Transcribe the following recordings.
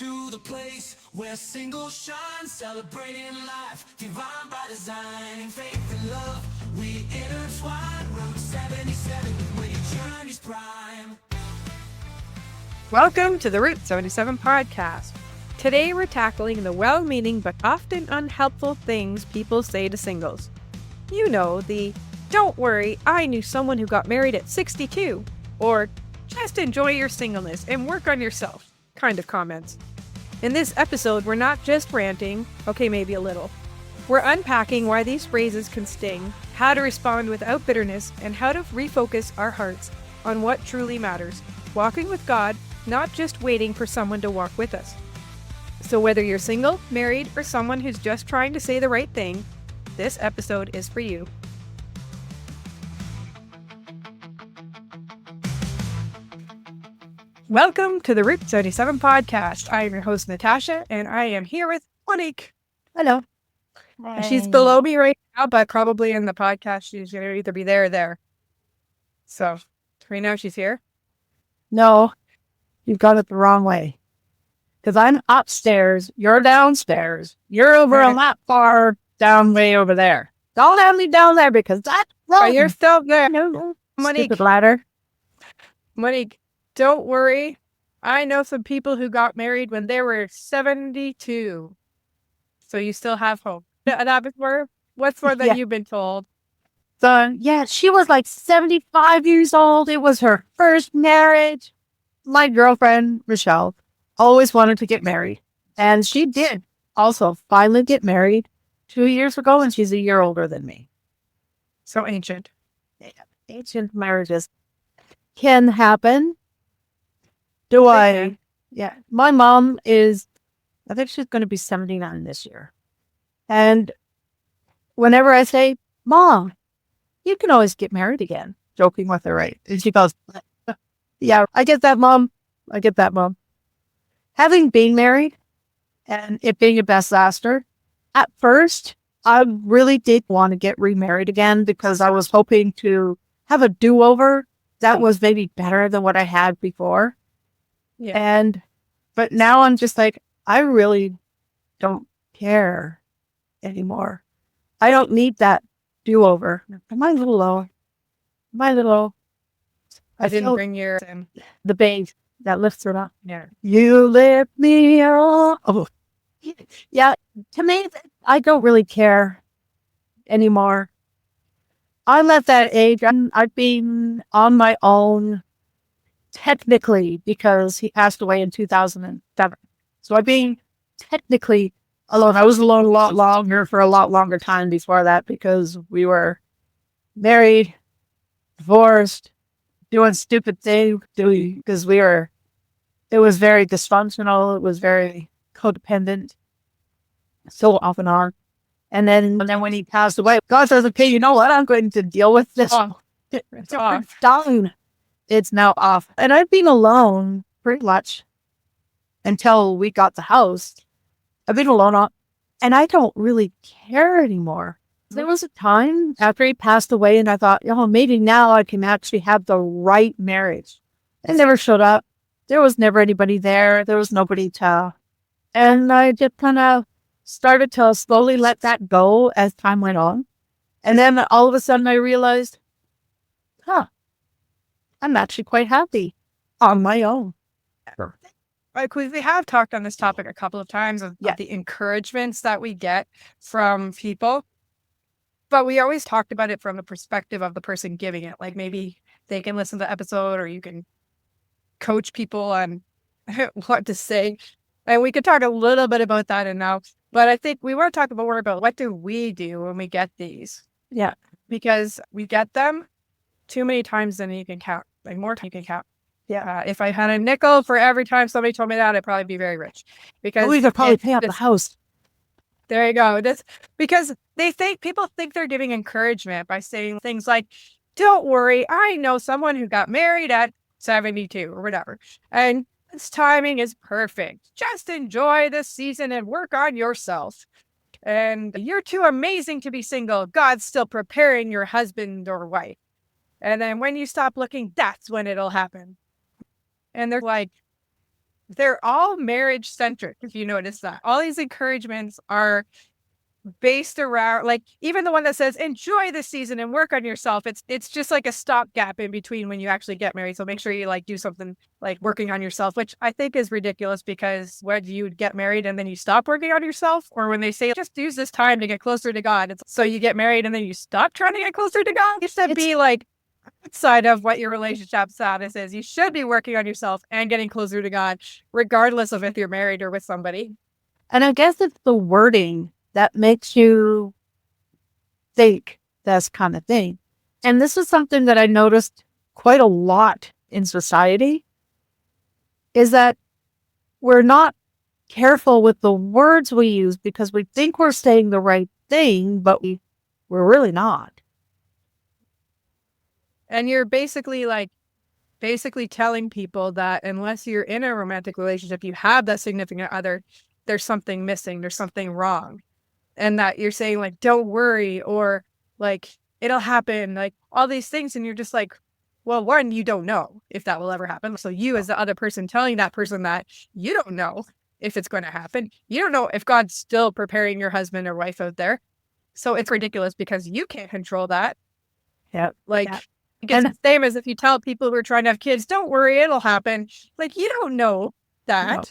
to the place where single shine, celebrating life, divine by design, faith and love, we intertwine. Route 77 where your journey's prime. Welcome to the Route 77 podcast. Today we're tackling the well-meaning but often unhelpful things people say to singles. You know, the "don't worry, I knew someone who got married at 62," or "just enjoy your singleness and work on yourself" kind of comments. In this episode, we're not just ranting, okay, maybe a little. We're unpacking why these phrases can sting, how to respond without bitterness, and how to refocus our hearts on what truly matters, walking with God, not just waiting for someone to walk with us. So whether you're single, married, or someone who's just trying to say the right thing, this episode is for you. Welcome to the Route 77 podcast. I am your host, Natasha, and I am here with Monique. Hello. She's below me right now, but probably in the podcast, she's going to either be there or there. So right now she's here. No, you've got it the wrong way. Because I'm upstairs, you're downstairs, you're over on that far down way over there. Don't have me down there because that's wrong. Oh, you're still there. No, Monique. stupid ladder. Monique, don't worry. I know some people who got married when they were 72. So you still have hope. What's more than you've been told? So, yeah, she was like 75 years old. It was her first marriage. My girlfriend, Rochelle, always wanted to get married. And she did also finally get married 2 years ago, and she's a year older than me. So ancient. Ancient marriages can happen. Yeah. My mom I think she's going to be 79 this year. And whenever I say, "Mom, you can always get married again," joking with her, right? And she goes, "Yeah, I get that, Mom. I get that, Mom." Having been married and it being a disaster, at first, I really did want to get remarried again because I was hoping to have a do-over that was maybe better than what I had before. Yeah. But now I'm just like, I really don't care anymore. I don't need that do-over. Am I a little low? I didn't feel bring your... the bass that lifts her up. Yeah. You lift me up. Oh. Yeah, to me, I don't really care anymore. I'm at that age. I've been on my own technically because he passed away in 2007. So I've been technically alone. I was alone for a lot longer time before that because we were married, divorced, doing stupid things because it was very dysfunctional. It was very codependent, so off and on. And then when he passed away, God says, "Okay, you know what? I'm going to deal with this." It's off. It's down. It's now off. And I've been alone pretty much until we got the house. I've been alone and I don't really care anymore. There was a time after he passed away and I thought, maybe now I can actually have the right marriage. It never showed up. There was never anybody there. There was nobody to... And I just kind of started to slowly let that go as time went on. And then all of a sudden I realized, I'm actually quite happy on my own. Like we have talked on this topic a couple of times of the encouragements that we get from people. But we always talked about it from the perspective of the person giving it. Like maybe they can listen to the episode or you can coach people on what to say. And we could talk a little bit about that and now. But I think we want to talk more about what do we do when we get these. Yeah. Because we get them too many times than you can count. Like more time you can count. Yeah. If I had a nickel for every time somebody told me that, I'd probably be very rich. Because we could probably pay off the house. There you go. That's because people think they're giving encouragement by saying things like, "Don't worry, I know someone who got married at 72 or whatever. And this timing is perfect. Just enjoy this season and work on yourself. And you're too amazing to be single. God's still preparing your husband or wife. And then when you stop looking, that's when it'll happen." And they're like, they're all marriage centric, if you notice that. All these encouragements are based around, like, even the one that says enjoy the season and work on yourself, it's just like a stopgap in between when you actually get married. So make sure you like do something like working on yourself, which I think is ridiculous, because when you get married and then you stop working on yourself, or when they say just use this time to get closer to God, it's so you get married and then you stop trying to get closer to God. It should be like outside of what your relationship status is. You should be working on yourself and getting closer to God, regardless of if you're married or with somebody. And I guess it's the wording that makes you think this kind of thing. And this is something that I noticed quite a lot in society, is that we're not careful with the words we use because we think we're saying the right thing, but we're really not. And you're basically telling people that unless you're in a romantic relationship, you have that significant other, there's something missing, there's something wrong. And that you're saying like, don't worry, or like, it'll happen, like all these things. And you're just like, well, one, you don't know if that will ever happen. So you, as the other person, telling that person that you don't know if it's going to happen. You don't know if God's still preparing your husband or wife out there. So it's ridiculous because you can't control that. Yeah. Like, yeah. it's the same as if you tell people who are trying to have kids, don't worry, it'll happen. Like, you don't know that. No.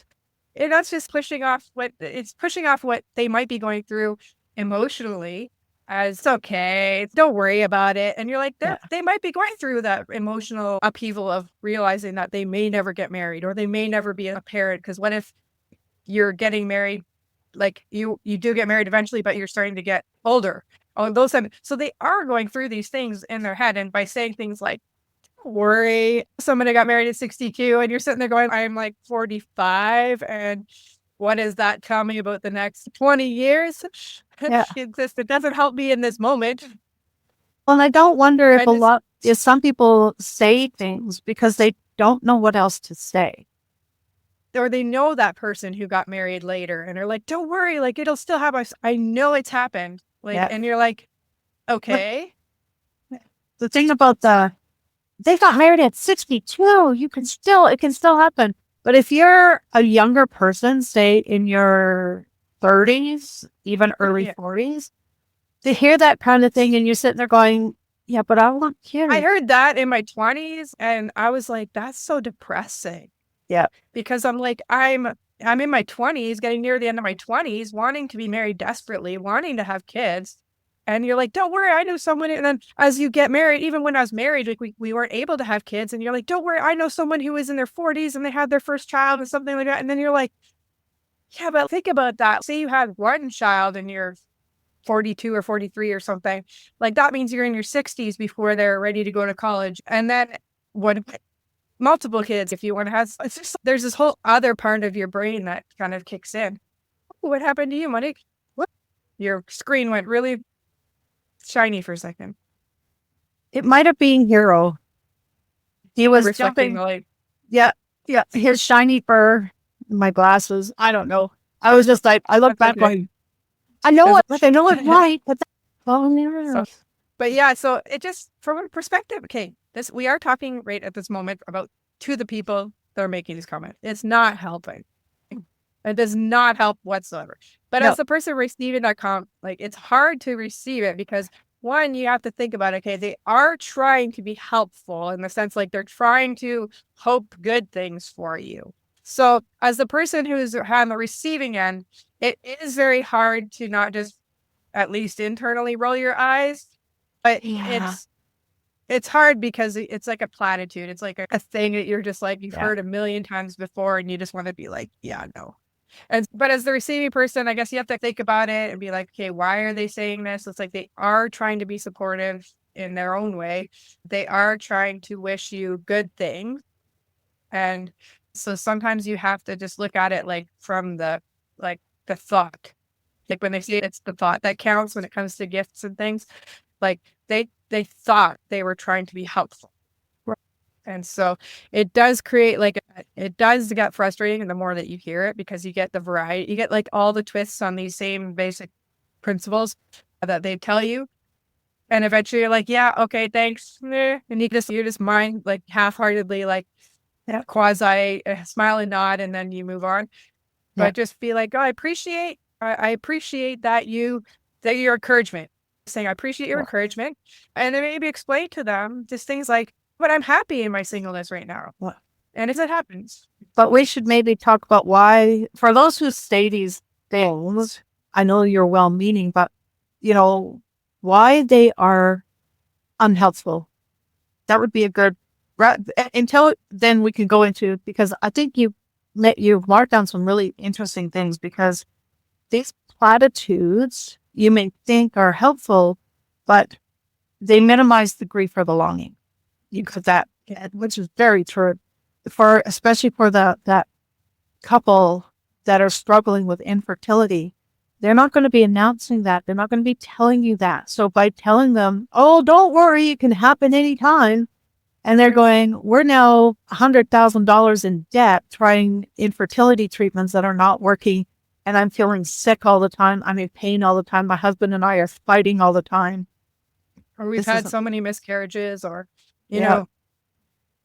And that's just pushing off what they might be going through emotionally, as it's okay, don't worry about it. And you're like, they might be going through that emotional upheaval of realizing that they may never get married, or they may never be a parent. Because what if you're getting married, like you do get married eventually, but you're starting to get older? Oh, those times. So they are going through these things in their head. And by saying things like, don't worry, somebody got married at 62, and you're sitting there going, I'm like 45, and what does that tell me about the next 20 years? Yeah. It doesn't help me in this moment. Well, and I don't wonder if some people say things because they don't know what else to say. Or they know that person who got married later and are like, don't worry, like it'll still happen. I know it's happened. Like, and you're like, okay. The thing about they got married at 62, it can still happen. But if you're a younger person, say in your 30s, even early 40s, to hear that kind of thing and you're sitting there going, yeah, but I want kids. I heard that in my 20s and I was like, that's so depressing. Yeah. Because I'm like, I'm in my 20s, getting near the end of my 20s, wanting to be married desperately, wanting to have kids. And you're like, don't worry, I know someone. And then as you get married, even when I was married, like we weren't able to have kids. And you're like, don't worry, I know someone who was in their 40s and they had their first child and something like that. And then you're like, yeah, but think about that. Say you had one child and you're 42 or 43 or something. Like that means you're in your 60s before they're ready to go to college. And then what? Multiple kids, if you want to have, it's just, there's this whole other part of your brain that kind of kicks in. What happened to you, Monique? What? Your screen went really shiny for a second. It might have been Hero. He was jumping. Yeah. His shiny fur, my glasses. I don't know. I was just like, I looked back going, I know it, but I know it's right. But but yeah, so it just, from a perspective, okay, we are talking right at this moment about to the people that are making these comments. It's not helping. It does not help whatsoever. But as the person receiving that comment, like it's hard to receive it because one, you have to think about, okay, they are trying to be helpful in the sense like they're trying to hope good things for you. So as the person who's on the receiving end, it is very hard to not just at least internally roll your eyes, but it's hard because it's like a platitude. It's like a thing that you're just like, you've heard a million times before and you just want to be like, yeah, no. But as the receiving person, I guess you have to think about it and be like, okay, why are they saying this? It's like they are trying to be supportive in their own way. They are trying to wish you good things. And so sometimes you have to just look at it like from the thought. Like when they say it's the thought that counts when it comes to gifts and things, like they thought they were trying to be helpful. And so it does create it does get frustrating the more that you hear it because you get the variety, you get like all the twists on these same basic principles that they tell you. And eventually you're like, yeah, okay, thanks. And you just mind like half-heartedly like quasi smile and nod, and then you move on. Yeah. But just be like, oh, I appreciate that your encouragement. Saying I appreciate your Yeah. encouragement, and then maybe explain to them just things like, but I'm happy in my singleness right now. Yeah. And if it happens. But we should maybe talk about why, for those who say these things, I know you're well meaning, but why they are unhelpful. That would be a good, until then we can go into, because I think you've marked down some really interesting things, because these platitudes you may think are helpful, but they minimize the grief or the longing. You could that, which is very true, especially for that couple that are struggling with infertility. They're not going to be announcing that. They're not going to be telling you that. So by telling them, oh, don't worry, it can happen anytime. And they're going, we're now $100,000 in debt trying infertility treatments that are not working. And I'm feeling sick all the time. I'm in pain all the time. My husband and I are fighting all the time. Or we've had so many miscarriages, or, you Yeah. know,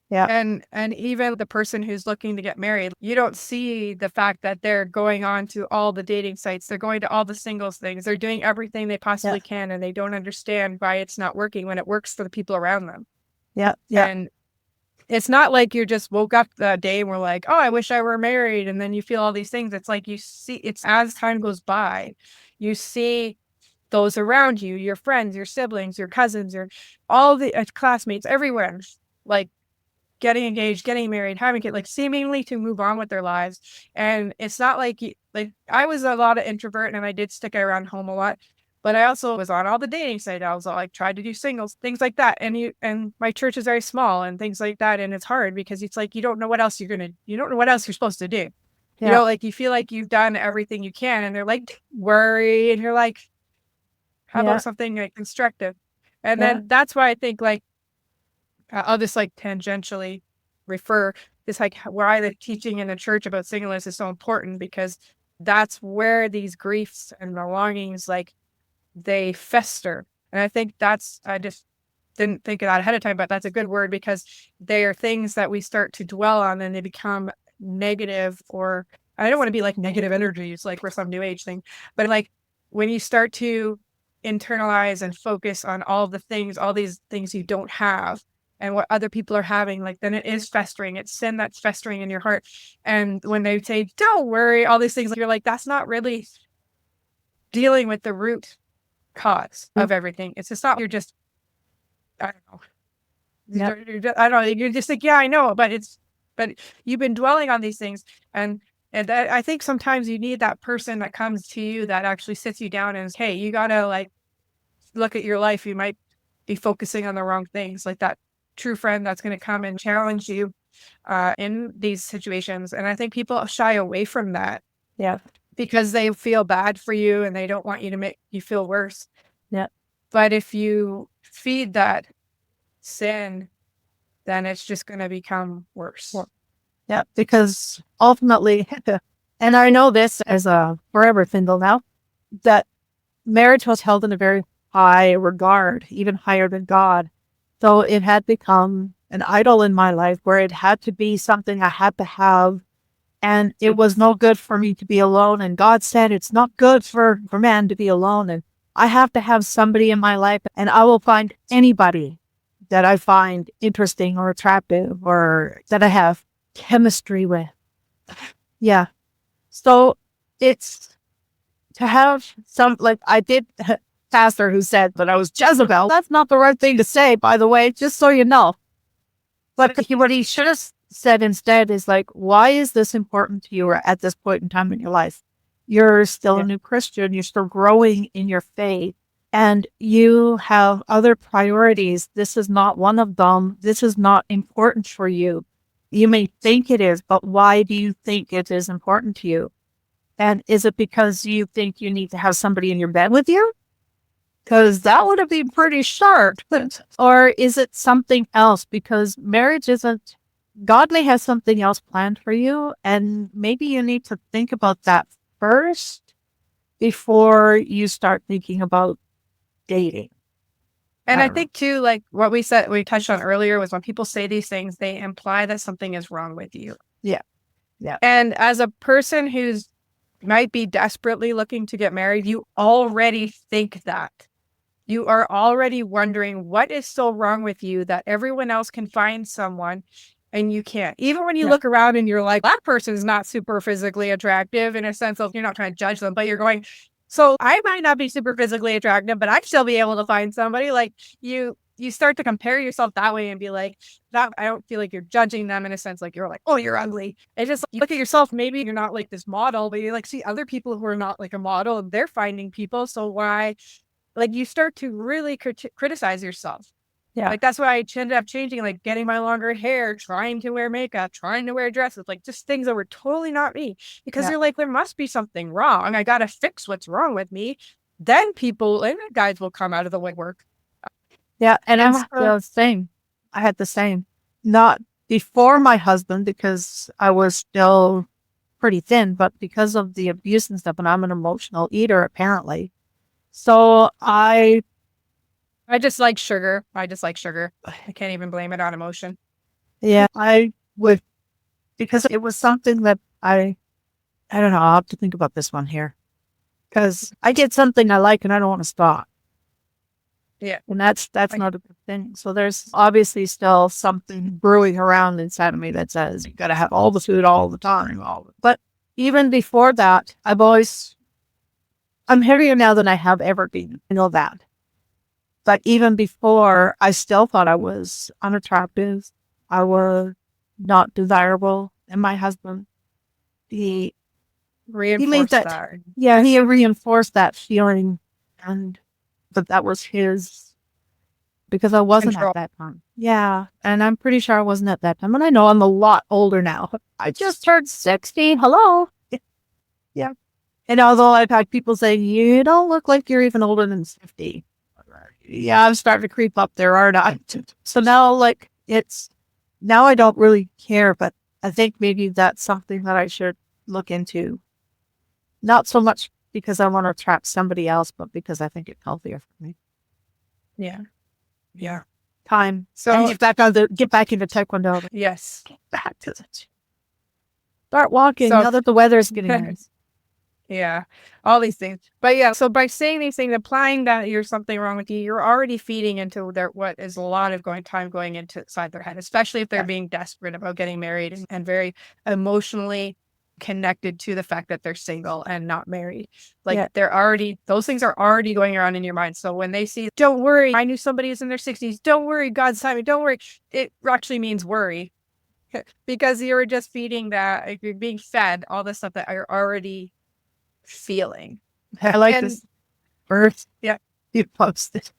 Yeah. and even the person who's looking to get married, you don't see the fact that they're going on to all the dating sites. They're going to all the singles things. They're doing everything they possibly can, and they don't understand why it's not working when it works for the people around them. Yeah. Yeah. And it's not like you just woke up that day and were like, oh, I wish I were married. And then you feel all these things. It's like you see, it's as time goes by, you see those around you, your friends, your siblings, your cousins, your all the classmates, everywhere, like getting engaged, getting married, having kids, like seemingly to move on with their lives. And it's not like I was a lot of introvert, and I did stick around home a lot, but I also was on all the dating sites. I was like tried to do singles, things like that. And my church is very small and things like that. And it's hard because it's like you don't know what else you don't know what else you're supposed to do. Yeah. Like you feel like you've done everything you can, and they're like, worry, and you're like, how about something like constructive? And then that's why I think like I'll just like tangentially refer this, like why the teaching in the church about singleness is so important, because that's where these griefs and the longings, like they fester. And I think I just didn't think of that ahead of time, but that's a good word, because they are things that we start to dwell on and they become negative, or I don't want to be like negative energies, like for some new age thing, but like when you start to internalize and focus on all these things you don't have and what other people are having, like then it is festering. It's sin that's festering in your heart. And when they say, don't worry, all these things, you're like, that's not really dealing with the root cause of everything. It's just not, you're just, I don't know. I don't know. You're just like, yeah, I know, but you've been dwelling on these things. And I think sometimes you need that person that comes to you that actually sits you down and says, hey, you got to like look at your life. You might be focusing on the wrong things, like that true friend that's going to come and challenge you in these situations. And I think people shy away from that. Yeah. Because they feel bad for you and they don't want you to make you feel worse. Yeah. But if you feed that sin, then it's just going to become worse. Yeah. Because ultimately, and I know this as a forever single now, that marriage was held in a very high regard, even higher than God. So it had become an idol in my life where it had to be something I had to have. And it was no good for me to be alone. And God said, it's not good for man to be alone. And I have to have somebody in my life. And I will find anybody that I find interesting or attractive or that I have chemistry with. Yeah. So it's to have some, like I did a pastor who said that I was Jezebel. That's not the right thing to say, by the way, just so you know. But what he should have said instead is like, why is this important to you at this point in time in your life? You're still a new Christian. You're still growing in your faith and you have other priorities. This is not one of them. This is not important for you. You may think it is, but why do you think it is important to you? And is it because you think you need to have somebody in your bed with you? Because that would have been pretty sharp. Or is it something else? Because marriage isn't, God may have something else planned for you. And maybe you need to think about that first before you start thinking about dating. And I I don't know. think too, like what we touched on earlier was when people say these things, they imply that something is wrong with you. Yeah. Yeah. And as a person who's might be desperately looking to get married, you already think that. You are already wondering what is so wrong with you that everyone else can find someone and you can't. Even when you Yeah. look around and you're like, that person's not super physically attractive in a sense of you're not trying to judge them, but you're going, so I might not be super physically attractive, but I'd still be able to find somebody. Like you start to compare yourself that way and be like, that I don't feel like you're judging them in a sense, like you're like, oh, you're ugly. It's just you look at yourself, maybe you're not like this model, but you like see other people who are not like a model and they're finding people. So why like you start to really criticize yourself. Yeah. Like that's why I ended up changing, like getting my longer hair, trying to wear makeup, trying to wear dresses, like just things that were totally not me. Because Yeah. you're like, there must be something wrong. I gotta fix what's wrong with me. Then people and guys will come out of the woodwork. Yeah. And And I'm the same. I had the same. Not before my husband because I was still pretty thin, but because of the abuse and stuff, and I'm an emotional eater apparently. So I just like sugar. I just like sugar. I can't even blame it on emotion. yeah, I would because it was something that I don't know. I'll have to think about this one here because I get something I like and I don't want to stop. Yeah. And that's Like, not a good thing. So there's obviously still something brewing around inside of me that says you got to have all the food all the time. But even before that, I'm heavier now than I have ever been. I know that. But even before, I still thought I was unattractive. I was not desirable. And my husband, he made reinforce that, that. yeah, he reinforced that feeling. And, but that was his, because I wasn't at Control. that time. Yeah. And I'm pretty sure I wasn't at that time. And I know I'm a lot older now. I just turned 60. Hello. Yeah. And although I've had people say, you don't look like you're even older than 50. Yeah, I'm starting to creep up there, aren't I? So now, like, now I don't really care, but I think maybe that's something that I should look into. Not so much because I want to attract somebody else, but because I think it's healthier for me. Yeah. Yeah. Time. So And get back into taekwondo. yes. Get back to it. Start walking So now that the weather's getting nice. yeah, all these things. But yeah, so by saying these things, implying that you're something wrong with you, you're already feeding into their what is a lot of time going into inside their head, especially if they're Yeah. being desperate about getting married and very emotionally connected to the fact that they're single and not married. Like Yeah. they're already those things are already going around in your mind. So when they see, don't worry, I knew somebody who's in their 60s, don't worry, God's timing, don't worry, it actually means worry. Because you're just feeding that, like, you're being fed all the stuff that you're already feeling. I like And this verse. yeah, You posted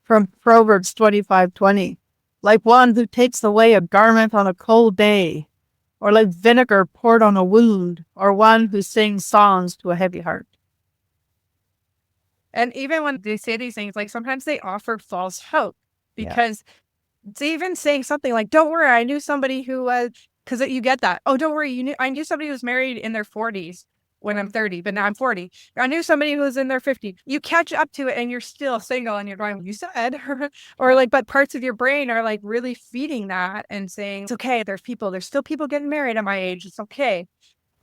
from Proverbs 25:20. Like one who takes away a garment on a cold day, or like vinegar poured on a wound, or one who sings songs to a heavy heart. and even when they say these things, like sometimes they offer false hope Yeah. because it's even saying something like, don't worry, I knew somebody who was, because you get that. Oh, don't worry, I knew somebody who was married in their 40s when I'm 30, but now I'm 40. I knew somebody who was in their 50s. You catch up to it and you're still single and you're going, you said, or like, but parts of your brain are like really feeding that and saying, it's okay. There's still people getting married at my age. It's okay.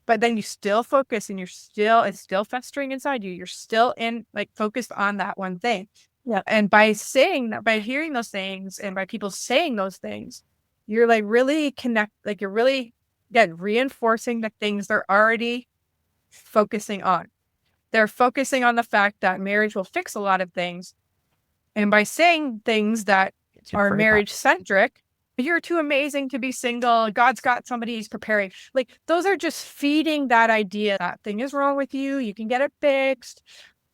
But then you still focus and it's still festering inside you. You're still focused on that one thing. Yeah. And by hearing those things and by people saying those things, you're like really you're really, again, reinforcing the things they're already focusing on. They're focusing on the fact that marriage will fix a lot of things. And by saying things that are marriage centric, you're too amazing to be single. God's got somebody he's preparing. Like those are just feeding that idea that thing is wrong with you. You can get it fixed.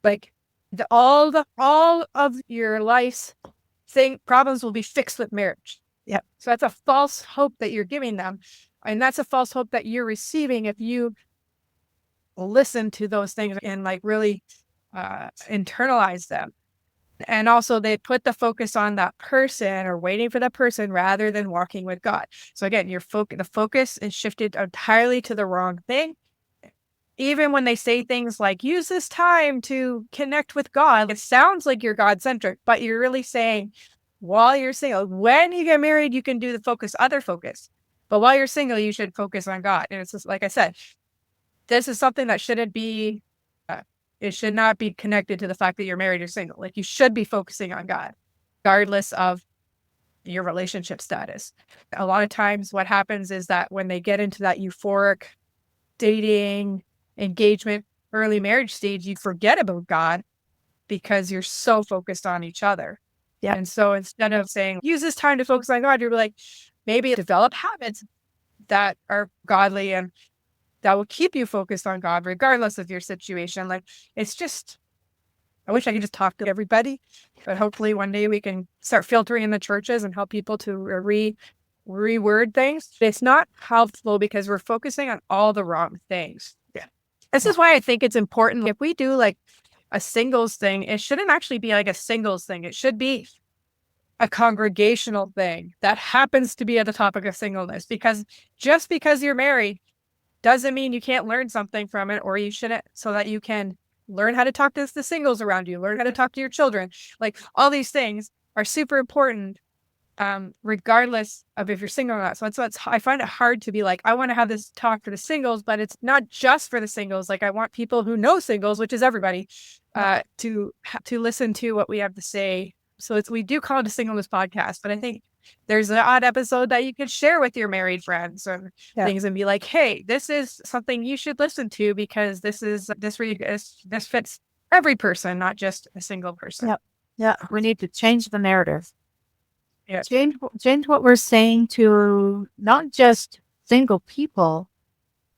Like all of your life's problems will be fixed with marriage. Yeah. So that's a false hope that you're giving them. And that's a false hope that you're receiving if you listen to those things and like really internalize them. And also they put the focus on that person or waiting for that person rather than walking with God. So again, the focus is shifted entirely to the wrong thing. even when they say things like, use this time to connect with God, it sounds like you're God-centric, but you're really saying, while you're single, when you get married, you can do the other focus. But while you're single, you should focus on God. And it's just, like I said, this is something that shouldn't be, it should not be connected to the fact that you're married or single. Like, you should be focusing on God, regardless of your relationship status. A lot of times what happens is that when they get into that euphoric dating, engagement, early marriage stage, you forget about God because you're so focused on each other. Yeah. And so instead of saying, use this time to focus on God, you're like, maybe develop habits that are godly and that will keep you focused on God regardless of your situation. Like, it's just, I wish I could just talk to everybody, but hopefully one day we can start filtering in the churches and help people to reword things. It's not helpful because we're focusing on all the wrong things. Yeah. This is why I think it's important. If we do like a singles thing, it shouldn't actually be like a singles thing. It should be a congregational thing that happens to be at the topic of singleness, because just because you're married doesn't mean you can't learn something from it, or you shouldn't, so that you can learn how to talk to the singles around you, learn how to talk to your children. Like, all these things are super important, regardless of if you're single or not. So I find it hard to be like, I want to have this talk for the singles, but it's not just for the singles. Like, I want people who know singles, which is everybody, to listen to what we have to say. So we do call it a singleness podcast, but I think there's an odd episode that you could share with your married friends and things, and be like, hey, this is something you should listen to because this fits every person, not just a single person. Yep. Yeah. We need to change the narrative. Yeah. Change what we're saying to not just single people,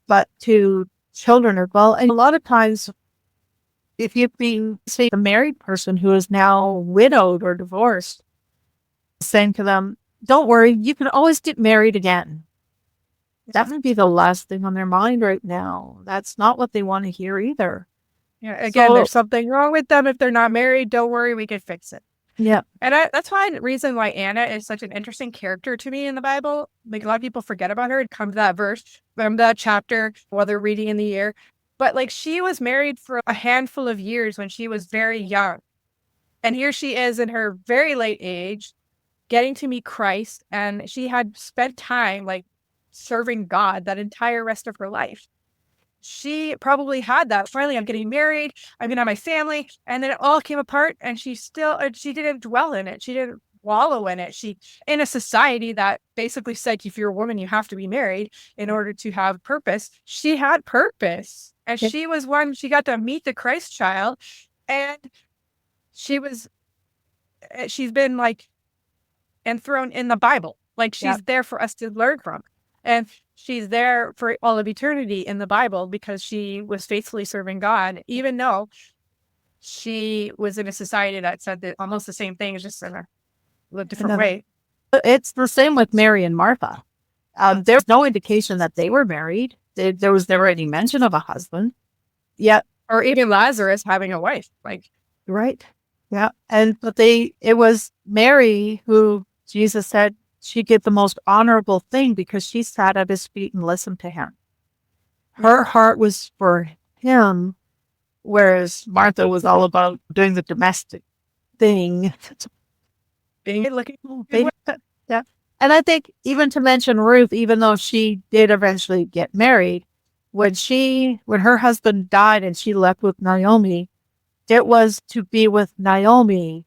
but to children as well. And a lot of times, if you've been, say, a married person who is now widowed or divorced, saying to them, don't worry, you can always get married again. That would be the last thing on their mind right now. That's not what they want to hear either. Yeah. Again, there's something wrong with them if they're not married. Don't worry, we can fix it. Yeah. And that's why the reason why Anna is such an interesting character to me in the Bible. Like, a lot of people forget about her. It comes to that verse from that chapter while they're reading in the year. But like, she was married for a handful of years when she was very young. And here she is in her very late age, getting to meet Christ. And she had spent time like serving God that entire rest of her life. She probably had that. Finally, I'm getting married. I'm going to have my family. And then it all came apart, and she didn't dwell in it. She didn't wallow in it. In a society that basically said, if you're a woman, you have to be married in order to have purpose. She had purpose. And she got to meet the Christ child. And she's been like enthroned in the Bible. Like, she's there for us to learn from. And she's there for all of eternity in the Bible because she was faithfully serving God, even though she was in a society that said that almost the same thing, just in a different way. It's the same with Mary and Martha. There's no indication that they were married. There was never any mention of a husband. Yeah. Or even Lazarus having a wife. Like, right. Yeah. But it was Mary who Jesus said she did the most honorable thing because she sat at his feet and listened to him. Her heart was for him, whereas Martha was all about doing the domestic thing. Yeah. And I think, even to mention Ruth, even though she did eventually get married, when her husband died and she left with Naomi, it was to be with Naomi,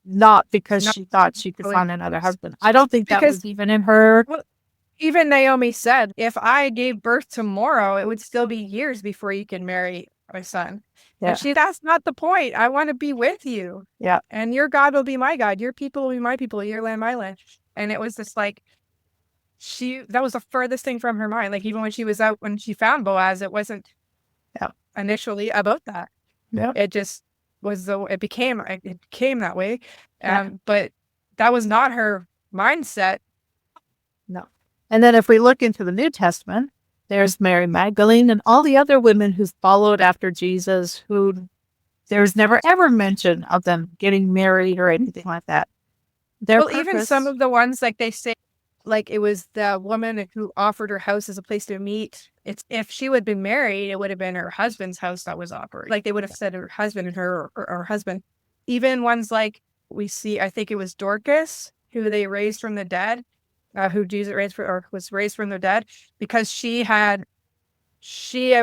not because she thought she could find another husband. I don't think that was even in her. Well, even Naomi said, if I gave birth tomorrow, it would still be years before you can marry my son. Yeah. And that's not the point. I want to be with you. Yeah. And your God will be my God. Your people will be my people. Your land, my land. And it was just like, that was the furthest thing from her mind. Like, even when she was out, when she found Boaz, it wasn't initially about that. Yeah. It just was it became that way. But that was not her mindset. No. And then if we look into the New Testament, there's Mary Magdalene and all the other women who followed after Jesus, who there's never ever mention of them getting married or anything like that. Even some of the ones, like they say, like it was the woman who offered her house as a place to meet. It's if she would have been married, it would have been her husband's house that was offered. Like they would have said her husband and her husband. Even ones like we see, I think it was Dorcas, who they raised from the dead, who Jesus raised for, or was raised from the dead, because she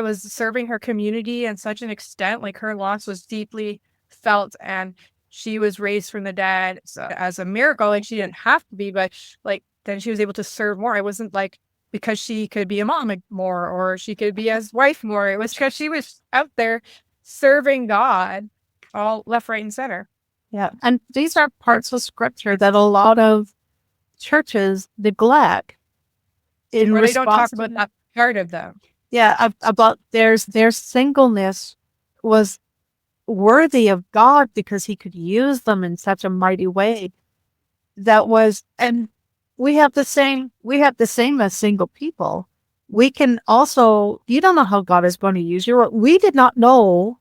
was serving her community in such an extent, like her loss was deeply felt, and she was raised from the dead as a miracle. Like she didn't have to be, but like then she was able to serve more. It wasn't like because she could be a mom more or she could be his wife more. It was because she was out there serving God, all left, right, and center. Yeah. And these are parts of scripture that a lot of churches neglect in Or they don't talk response about that part of them. Yeah, about their singleness was worthy of God because he could use them in such a mighty way. That was, and we have the same as single people. We can also, you don't know how God is going to use you. We did not know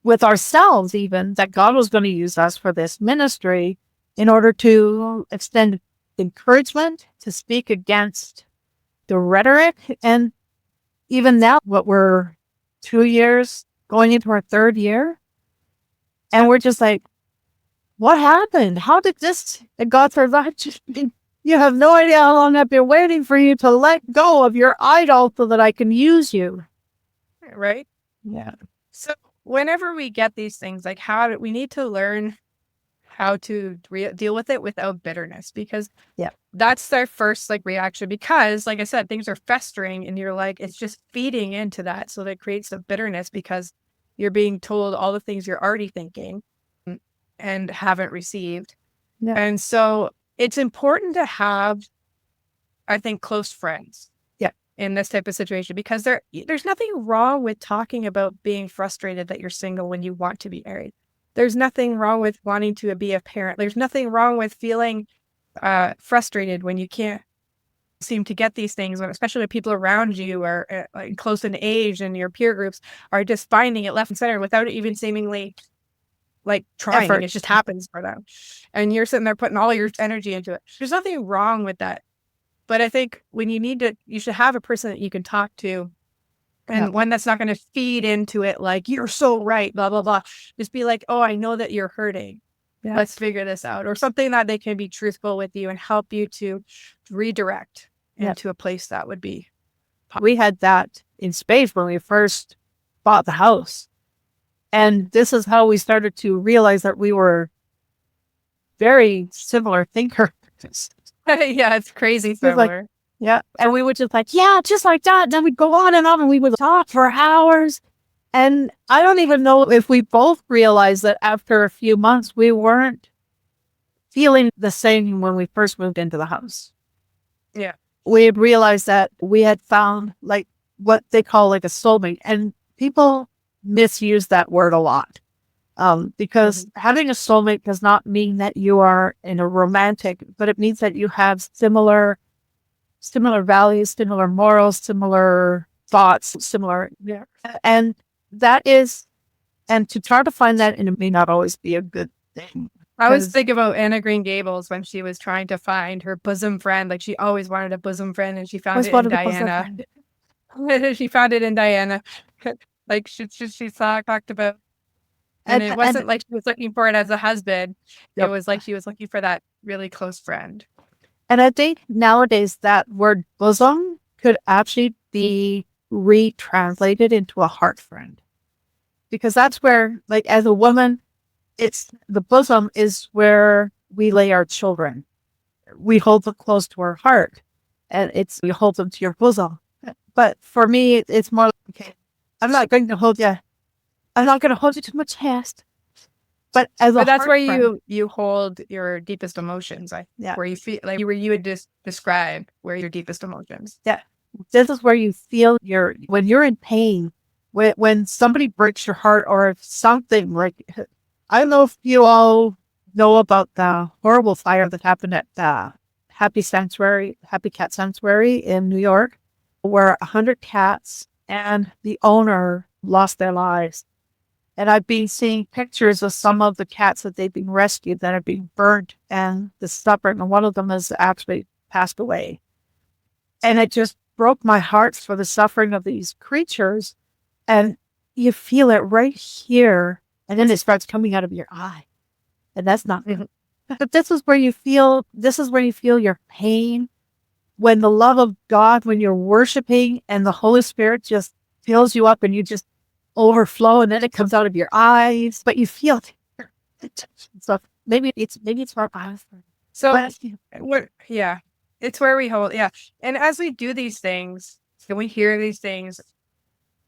with ourselves even that God was going to use us for this ministry in order to extend encouragement, to speak against the rhetoric. And even now, what we're 2 years going into our third year, and we're just like, what happened? How did this? And God said, you have no idea how long I've been waiting for you to let go of your idol so that I can use you. Right? Yeah. So whenever we get these things, like we need to learn how to deal with it without bitterness, because that's their first like reaction. Because like I said, things are festering and you're like, it's just feeding into that. So that creates the bitterness because you're being told all the things you're already thinking and haven't received. Yeah. And so it's important to have, I think, close friends. In this type of situation, because there's nothing wrong with talking about being frustrated that you're single when you want to be married. There's nothing wrong with wanting to be a parent. There's nothing wrong with feeling frustrated when you can't seem to get these things, especially when people around you are like close in age and your peer groups are just finding it left and center without even seemingly like trying. Effort. It just happens for them. And you're sitting there putting all your energy into it. There's nothing wrong with that. But I think when you should have a person that you can talk to, and one that's not going to feed into it like, you're so right, blah, blah, blah. Just be like, oh, I know that you're hurting. Yeah. Let's figure this out. Or something that they can be truthful with you and help you to redirect into a place that would be. We had that in space when we first bought the house. And this is how we started to realize that we were very similar thinkers. Yeah, it's crazy similar. Like, and we would just like, just like that. And then we'd go on and we would talk for hours. And I don't even know if we both realized that after a few months, we weren't feeling the same when we first moved into the house. Yeah. We had realized that we had found like what they call like a soulmate. And people misuse that word a lot. Because having a soulmate does not mean that you are in a romantic, but it means that you have similar values, similar morals, similar thoughts, similar. Yeah. And to try to find that, and it may not always be a good thing. I always think about Anna Green Gables when she was trying to find her bosom friend. Like she always wanted a bosom friend, and she found it in Diana. She found it in Diana. Like she talked about. And it wasn't like she was looking for it as a husband. It was like she was looking for that really close friend. And I think nowadays that word bosom could actually be retranslated into a heart friend. Because that's where, like, as a woman, the bosom is where we lay our children. We hold them close to our heart. And we hold them to your bosom. But for me, it's more like, okay, I'm not going to hold you. I'm not going to hold you to my chest. But that's where you hold your deepest emotions. Where you feel like where you would just describe where your deepest emotions. Yeah. This is where you feel when you're in pain, when somebody breaks your heart or something like, I don't know if you all know about the horrible fire that happened at the Happy Cat Sanctuary in New York, where 100 cats and the owner lost their lives. And I've been seeing pictures of some of the cats that they've been rescued that are being burnt and the stubborn. And one of them has actually passed away. And it just broke my heart for the suffering of these creatures. And you feel it right here. And then it starts coming out of your eye. And that's not, but this is where you feel your pain. When the love of God, when you're worshiping and the Holy Spirit just fills you up and you just overflow and then it comes out of your eyes, but you feel it. So maybe it's our eyes. So it's where we hold. Yeah. And as we do these things, and we hear these things,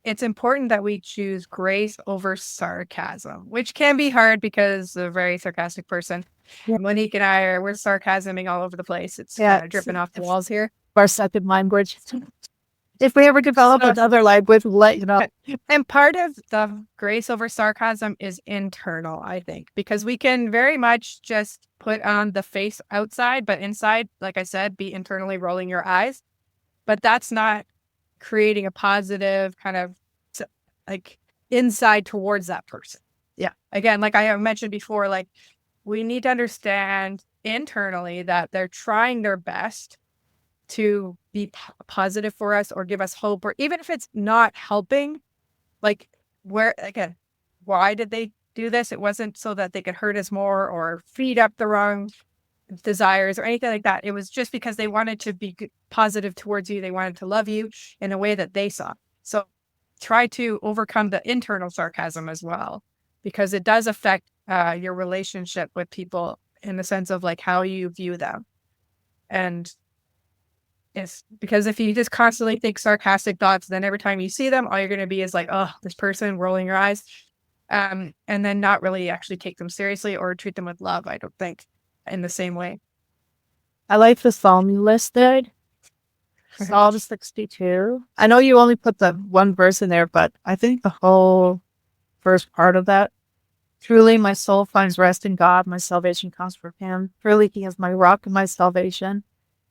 it's important that we choose grace over sarcasm, which can be hard because a very sarcastic person. Yeah. Monique and we're sarcasming all over the place. It's kind of dripping off the walls here. Our second language. If we ever develop another language, we'll let you know. And part of the grace over sarcasm is internal, I think, because we can very much just put on the face outside, but inside, like I said, be internally rolling your eyes. But that's not creating a positive kind of like inside towards that person. Yeah. Again, like I mentioned before, like we need to understand internally that they're trying their best to be positive for us or give us hope, or even if it's not helping, like why did they do this? It wasn't so that they could hurt us more or feed up the wrong desires or anything like that. It was just because they wanted to be positive towards you. They wanted to love you in a way that they saw. So try to overcome the internal sarcasm as well, because it does affect your relationship with people in the sense of like how you view them. And it's because if you just constantly think sarcastic thoughts, then every time you see them, all you're going to be is like, oh, this person, rolling your eyes, and then not really actually take them seriously or treat them with love, I don't think, in the same way. I like the psalm you listed. Psalm 62. I know you only put the one verse in there, but I think the whole first part of that. Truly, my soul finds rest in God. My salvation comes from him. Truly, he is my rock and my salvation.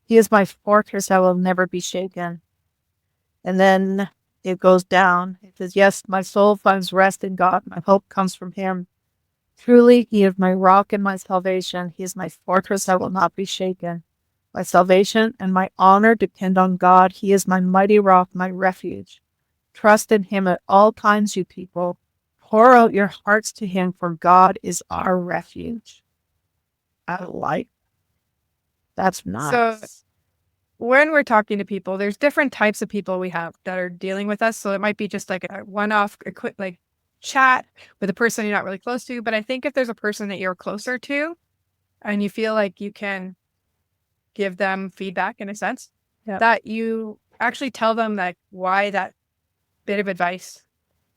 He is my fortress. I will never be shaken. And then it goes down. It says, yes, my soul finds rest in God. My hope comes from him. Truly, he is my rock and my salvation. He is my fortress. I will not be shaken. My salvation and my honor depend on God. He is my mighty rock, my refuge. Trust in him at all times, you people. Pour out your hearts to him, for God is our refuge. I like. That's nice. So when we're talking to people, there's different types of people we have that are dealing with us. So it might be just like a one-off, quick like chat with a person you're not really close to. But I think if there's a person that you're closer to and you feel like you can give them feedback in a sense, that you actually tell them that why that bit of advice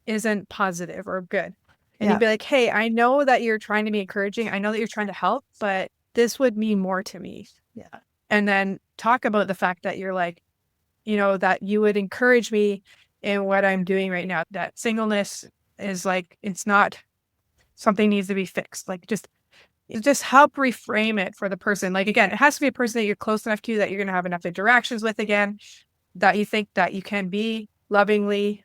isn't positive or good. And you'd be like, hey, I know that you're trying to be encouraging. I know that you're trying to help, but this would mean more to me. Yeah. And then talk about the fact that you're like, that you would encourage me in what I'm doing right now. That singleness is like, it's not something needs to be fixed. Like just help reframe it for the person. Like, again, it has to be a person that you're close enough to, that you're going to have enough interactions with again, that you think that you can be lovingly,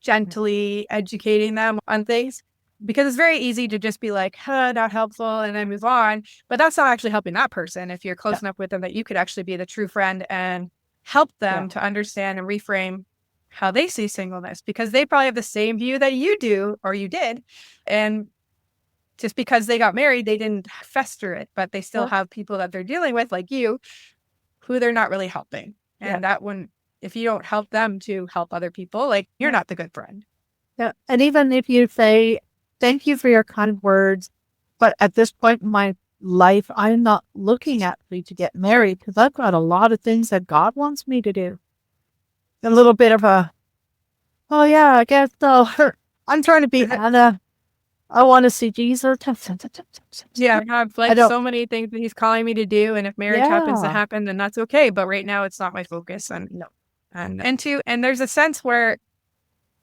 gently educating them on things. Because it's very easy to just be like, not helpful, and then move on. But that's not actually helping that person if you're close enough with them that you could actually be the true friend and help them to understand and reframe how they see singleness. Because they probably have the same view that you do, or you did. And just because they got married, they didn't fester it, but they still have people that they're dealing with, like you, who they're not really helping. And that one, if you don't help them to help other people, like you're not the good friend. Yeah. And even if you say, thank you for your kind words, but at this point in my life, I'm not looking at me to get married because I've got a lot of things that God wants me to do. A little bit of a, oh yeah, I guess so. I'm trying to be Anna. I want to see Jesus. Yeah, I have like so many things that he's calling me to do. And if marriage happens to happen, then that's okay. But right now it's not my focus. And no. And there's a sense where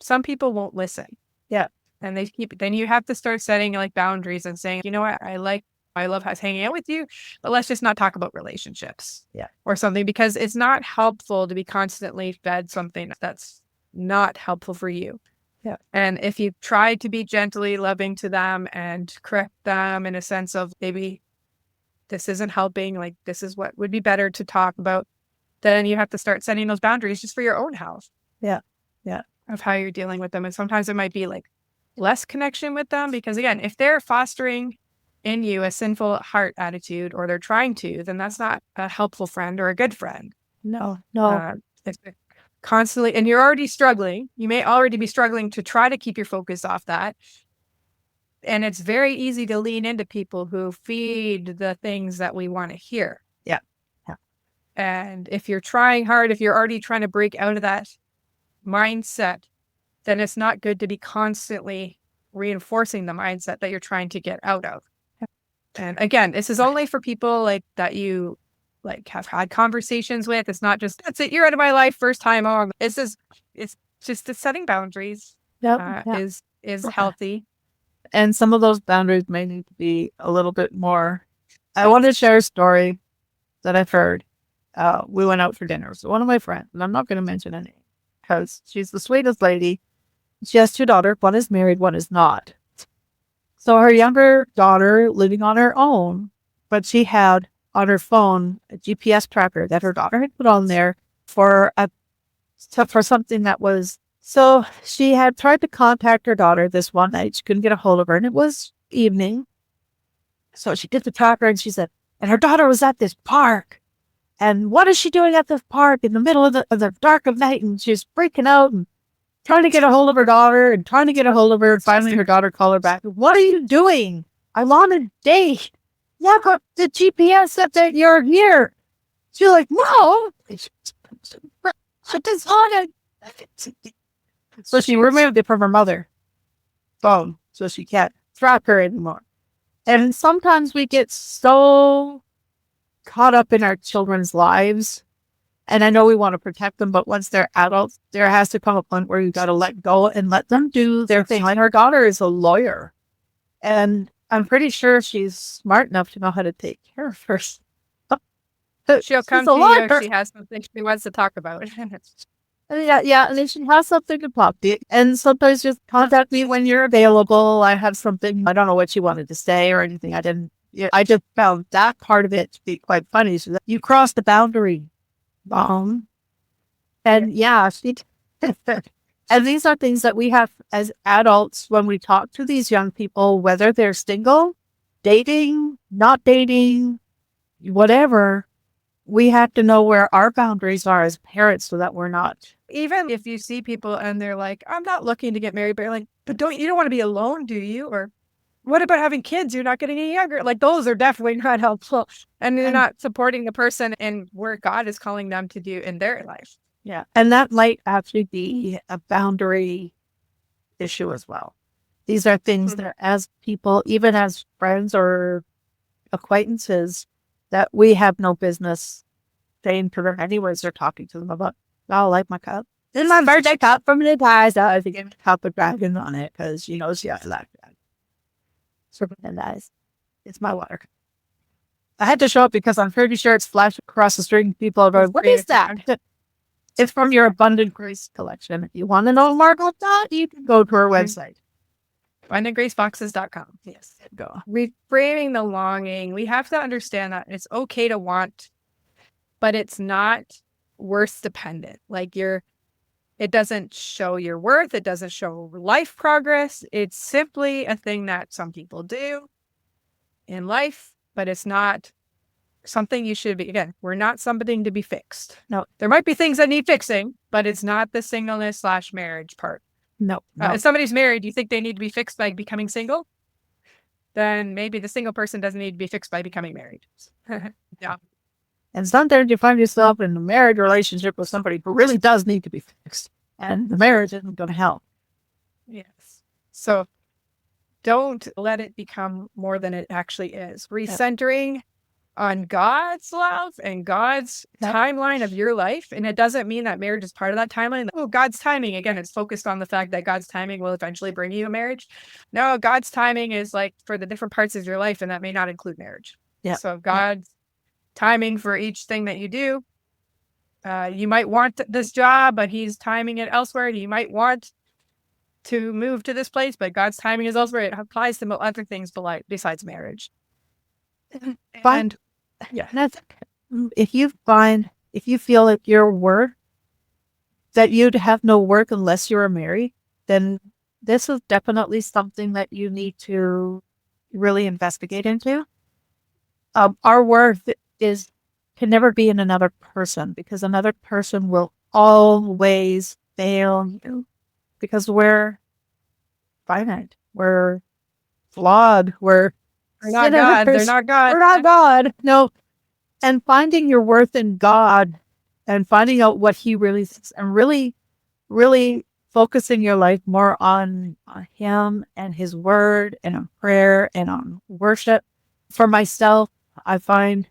some people won't listen. Yeah. And then you have to start setting like boundaries and saying, you know what, I love hanging out with you, but let's just not talk about relationships. Yeah. Or something, because it's not helpful to be constantly fed something that's not helpful for you. Yeah. And if you try to be gently loving to them and correct them in a sense of maybe this isn't helping, like this is what would be better to talk about, then you have to start setting those boundaries just for your own health. Yeah. Of how you're dealing with them. And sometimes it might be like less connection with them, because again, if they're fostering in you a sinful heart attitude, or they're trying to, then that's not a helpful friend or a good friend. No. If they're constantly, and you're already struggling, you may already be struggling to try to keep your focus off that. And it's very easy to lean into people who feed the things that we want to hear. Yeah. And if you're trying hard, if you're already trying to break out of that mindset, then it's not good to be constantly reinforcing the mindset that you're trying to get out of. And again, this is only for people like that you like have had conversations with. It's not just, that's it, you're out of my life first time on. It's just the setting boundaries is healthy. And some of those boundaries may need to be a little bit more. I want to share a story that I've heard. We went out for dinner. So one of my friends, and I'm not going to mention her name because she's the sweetest lady. She has 2 daughters. One is married, one is not. So her younger daughter living on her own, but she had on her phone a GPS tracker that her daughter had put on there for something that was. So she had tried to contact her daughter this one night. She couldn't get a hold of her, and it was evening. So she did the tracker, and she said, and her daughter was at this park. And what is she doing at this park in the middle of the dark of night? And she's freaking out and trying to get a hold of her daughter and trying to get a hold of her. And finally, her daughter called her back. What are you doing? I'm on a date. Yeah, but the GPS said that you're here. She's like, no. It's on it. So she removed it from her mother's phone so she can't track her anymore. And sometimes we get so caught up in our children's lives. And I know we want to protect them, but once they're adults, there has to come a point where you got to let go and let them do their thing. Like her daughter is a lawyer, and I'm pretty sure she's smart enough to know how to take care of herself. She'll come to you if she has something she wants to talk about. Yeah, and if she has something to talk to, and sometimes just contact me when you're available. I have something, I don't know what she wanted to say or anything. I just found that part of it to be quite funny. So that you crossed the boundary, Mom. And yeah, and these are things that we have as adults when we talk to these young people, whether they're single, dating, not dating, whatever. We have to know where our boundaries are as parents so that we're not. Even if you see people and they're like, I'm not looking to get married, but you're like, but you don't want to be alone, do you? Or what about having kids? You're not getting any younger. Like those are definitely not helpful. And you're not supporting the person and where God is calling them to do in their life. Yeah. And that might actually be a boundary issue as well. These are things that as people, even as friends or acquaintances, that we have no business saying to them anyways or talking to them about. I like my cup. This is my birthday cup from the guys. I think a cup with dragons on it because she knows I like that. And guys, it's my water. I had to show it because I'm pretty sure it's flashed across the street. People are going, what is that? It's from your Abundant Grace collection. If you want to know more about that, you can go to our website. abundantgraceboxes.com. Yes, go. Reframing the longing. We have to understand that it's okay to want, but it's not worth dependent. Like it doesn't show your worth. It doesn't show life progress. It's simply a thing that some people do in life, but it's not something you should be. Again, we're not something to be fixed. No. There might be things that need fixing, but it's not the singleness / marriage part. No. If somebody's married, you think they need to be fixed by becoming single? Then maybe the single person doesn't need to be fixed by becoming married. Yeah. And sometimes you find yourself in a marriage relationship with somebody who really does need to be fixed. And the marriage isn't going to help. Yes. So don't let it become more than it actually is. Recentering on God's love and God's timeline of your life. And it doesn't mean that marriage is part of that timeline. Oh, God's timing. Again, it's focused on the fact that God's timing will eventually bring you a marriage. No, God's timing is like for the different parts of your life, and that may not include marriage. Yeah. So God's timing for each thing that you do. You might want this job, but he's timing it elsewhere. You might want to move to this place, but God's timing is elsewhere. It applies to other things besides marriage. Find, yeah, that's, if you feel like your worth, that you'd have no work unless you were married, then this is definitely something that you need to really investigate into. Our worth is can never be in another person because another person will always fail you because we're finite, we're flawed, we're they're not God. They're sinners, not God. we're not God. No, and finding your worth in God and finding out what He really is and really focusing your life more on Him and His Word and on prayer and on worship. For myself, I find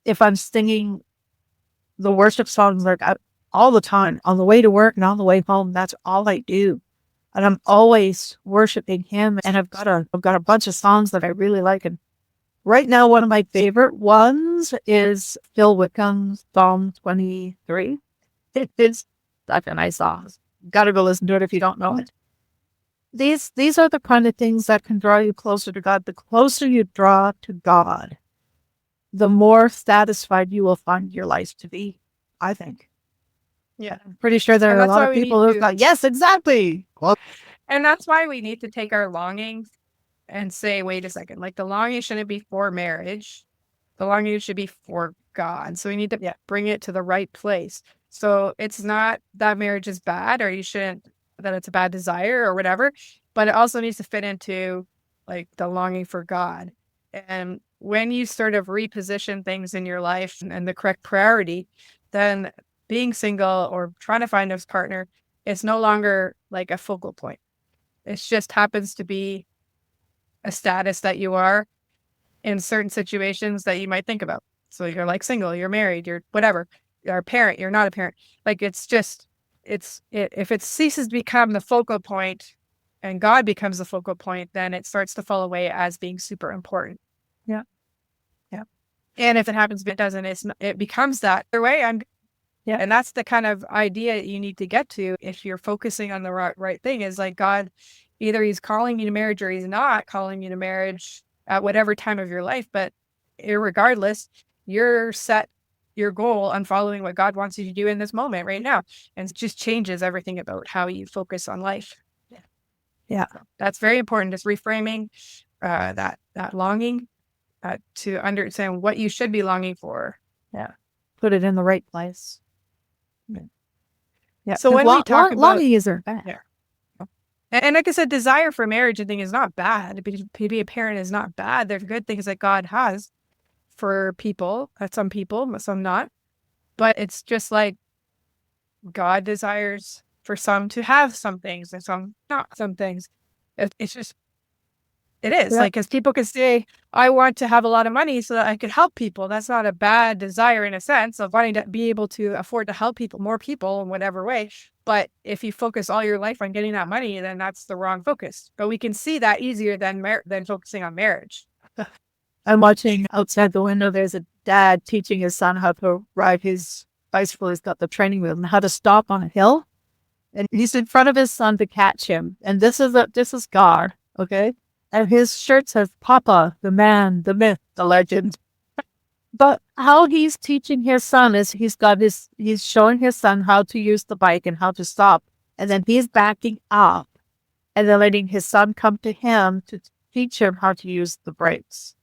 if I'm singing the worship songs all the time on the way to work and on the way home, that's all I do. And I'm always worshiping Him. And I've got a bunch of songs that I really like. And right now, one of my favorite ones is Phil Wickham's Psalm 23. It is such a nice song. Got to go listen to it if you don't know it. These are the kind of things that can draw you closer to God. The closer you draw to God, the more satisfied you will find your life to be, I think. Yeah. I'm pretty sure there And are a that's lot why of we need people who've to, got, yes, exactly. Well, and that's why we need to take our longings and say, wait a second, like the longing shouldn't be for marriage. The longing should be for God. So we need to bring it to the right place. So it's not that marriage is bad or you shouldn't, that it's a bad desire or whatever, but it also needs to fit into like the longing for God. And when you sort of reposition things in your life and the correct priority, then being single or trying to find a partner is no longer like a focal point. It just happens to be a status that you are in certain situations that you might think about. So you're like single, you're married, you're whatever, you're a parent, you're not a parent. Like it's just, if it ceases to become the focal point and God becomes the focal point, then it starts to fall away as being super important. yeah, yeah, And if it happens, but it doesn't, it becomes that other way. yeah, And that's the kind of idea you need to get to if you're focusing on the right thing is like God, either He's calling you to marriage or He's not calling you to marriage at whatever time of your life. But irregardless, you're set your goal on following what God wants you to do in this moment right now. And it just changes everything about how you focus on life. yeah, So that's very important. Just reframing that longing to understand what you should be longing for. yeah. Put it in the right place. Yeah. So when we talk about longing isn't bad. yeah. And like I said, desire for marriage and thing is not bad. To be a parent is not bad. There's good things that God has for people, some people, but some not. But it's just like God desires for some to have some things and some not some things. It's just, it is Yeah. like, because people could say, I want to have a lot of money so that I could help people. That's not a bad desire in a sense of wanting to be able to afford to help people, more people in whatever way. But if you focus all your life on getting that money, then that's the wrong focus. But we can see that easier than focusing on marriage. I'm watching outside the window. There's a dad teaching his son how to ride his bicycle. He's got the training wheel and how to stop on a hill. And he's in front of his son to catch him. And this is God, okay? And his shirt says Papa, the man, the myth, the legend. But how he's teaching his son is he's showing his son how to use the bike and how to stop. And then he's backing up and then letting his son come to him to teach him how to use the brakes.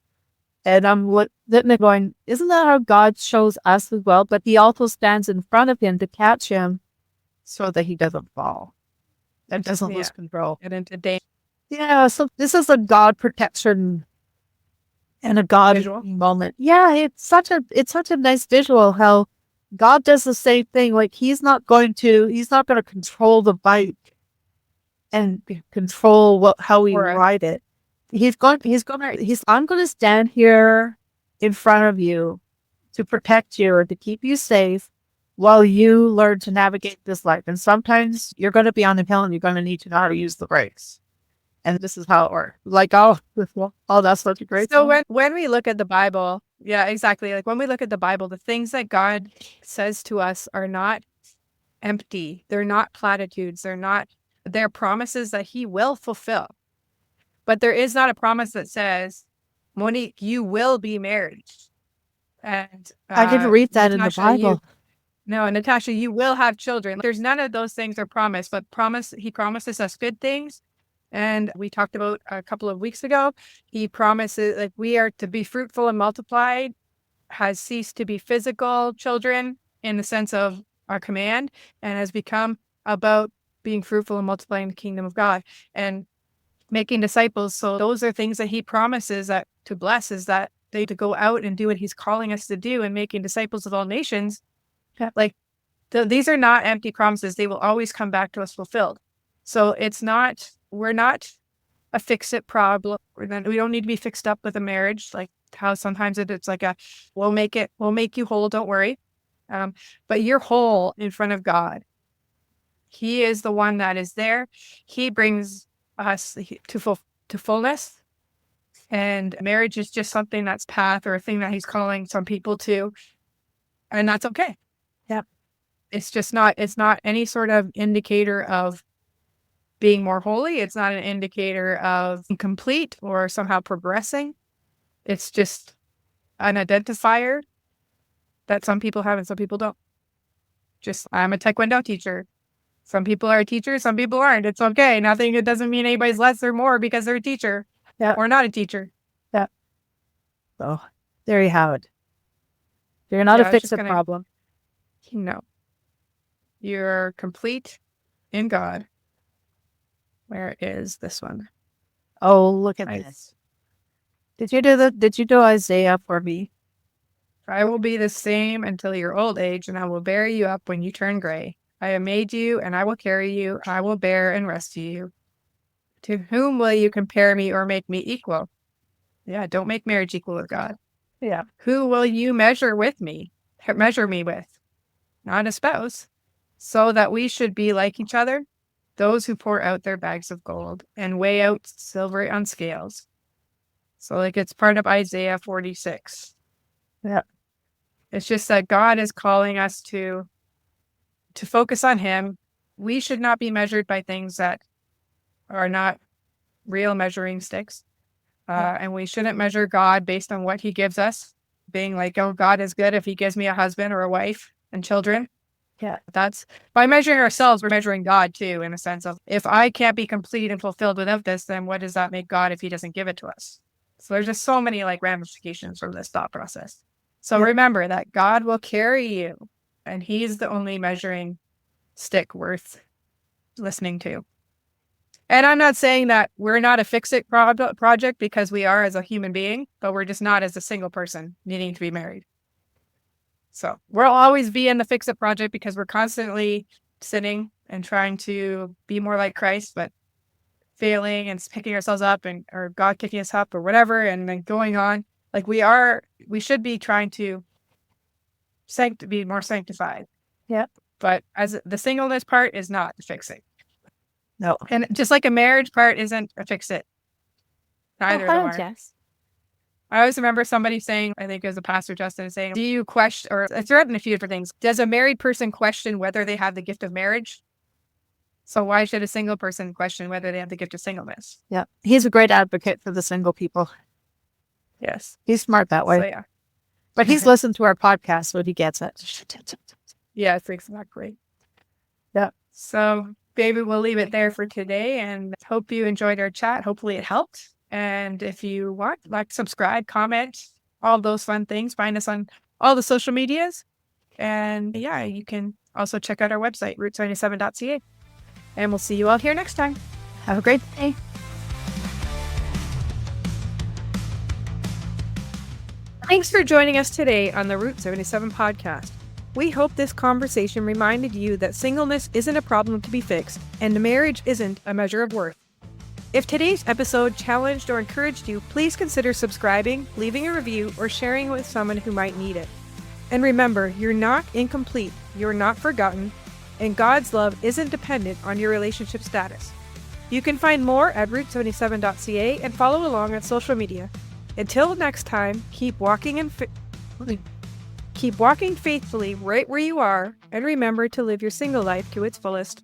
And I'm sitting there going, isn't that how God shows us as well? But He also stands in front of him to catch him so that he doesn't fall and doesn't lose control. And into danger. Yeah, so this is a God protection and a God Visual. moment. Yeah, it's such a nice visual how God does the same thing. Like he's not going to control the bike and control how we ride it. I'm going to stand here in front of you to protect you or to keep you safe while you learn to navigate this life. And sometimes you're going to be on the hill and you're going to need to know how to use the brakes. And this is how it works. Like, oh, that's such a great So song. when we look at the Bible, yeah, exactly. Like when we look at the Bible, the things that God says to us are not empty. They're not platitudes. They're promises that He will fulfill. But there is not a promise that says, Monique, you will be married. And I didn't read that in the Natasha, Bible. No, Natasha, you will have children. There's none of those things are promised, but he promises us good things. And we talked about a couple of weeks ago, he promises like we are to be fruitful and multiplied, has ceased to be physical children in the sense of our command, and has become about being fruitful and multiplying the kingdom of God and making disciples. So those are things that he promises that to bless, is that they to go out and do what he's calling us to do and making disciples of all nations. Like these are not empty promises. They will always come back to us fulfilled. So we're not a fix-it problem. We don't need to be fixed up with a marriage, like how sometimes it's like we'll make you whole, don't worry. But you're whole in front of God. He is the one that is there. He brings us to fullness. And marriage is just something that's path or a thing that he's calling some people to. And that's okay. Yeah. It's not any sort of indicator of being more holy. It's not an indicator of complete or somehow progressing. It's just an identifier that some people have and some people don't. Just, I'm a Taekwondo teacher. Some people are teachers, some people aren't. It's okay. It doesn't mean anybody's less or more because they're a teacher or not a teacher. Yeah. So there you have it. You're not a fix-it problem. No. You're complete in God. Where is this one? Oh, look at this. Did you do Isaiah for me? I will be the same until your old age, and I will bear you up when you turn gray. I have made you, and I will carry you. I will bear and rescue you. To whom will you compare me or make me equal? Yeah, don't make marriage equal with God. Yeah. Who will you measure me with? Not a spouse. So that we should be like each other, those who pour out their bags of gold and weigh out silver on scales. So like it's part of Isaiah 46. Yeah. It's just that God is calling us to focus on him. We should not be measured by things that are not real measuring sticks. And we shouldn't measure God based on what he gives us, being like, oh, God is good if he gives me a husband or a wife and children. Yeah. That's by measuring ourselves, we're measuring God too, in a sense of if I can't be complete and fulfilled without this, then what does that make God if he doesn't give it to us? So there's just so many like ramifications from this thought process. So remember that God will carry you and he's the only measuring stick worth listening to. And I'm not saying that we're not a fix-it project because we are as a human being, but we're just not as a single person needing to be married. So we'll always be in the fix-it project because we're constantly sitting and trying to be more like Christ, but failing and picking ourselves up or God kicking us up or whatever, and then going on. Like we should be trying to be more sanctified. Yeah. But as the singleness part is not the fix-it. No. And just like a marriage part isn't a fix-it. Neither of them are. Yes. I always remember somebody saying, I think it was a pastor, Justin, saying, do you question, or it's written a few different things. Does a married person question whether they have the gift of marriage? So why should a single person question whether they have the gift of singleness? Yeah. He's a great advocate for the single people. Yes. He's smart that way. So, yeah. But he's listened to our podcast, so he gets it. Yeah, it's exactly. Yeah. So maybe we'll leave it there for today and hope you enjoyed our chat. Hopefully it helped. And if you want, like, subscribe, comment, all those fun things. Find us on all the social medias. And yeah, you can also check out our website, route77.ca. And we'll see you all here next time. Have a great day. Thanks for joining us today on the Route 77 podcast. We hope this conversation reminded you that singleness isn't a problem to be fixed, and marriage isn't a measure of worth. If today's episode challenged or encouraged you, please consider subscribing, leaving a review, or sharing it with someone who might need it. And remember, you're not incomplete, you're not forgotten, and God's love isn't dependent on your relationship status. You can find more at route77.ca and follow along on social media. Until next time, keep walking faithfully right where you are, and remember to live your single life to its fullest.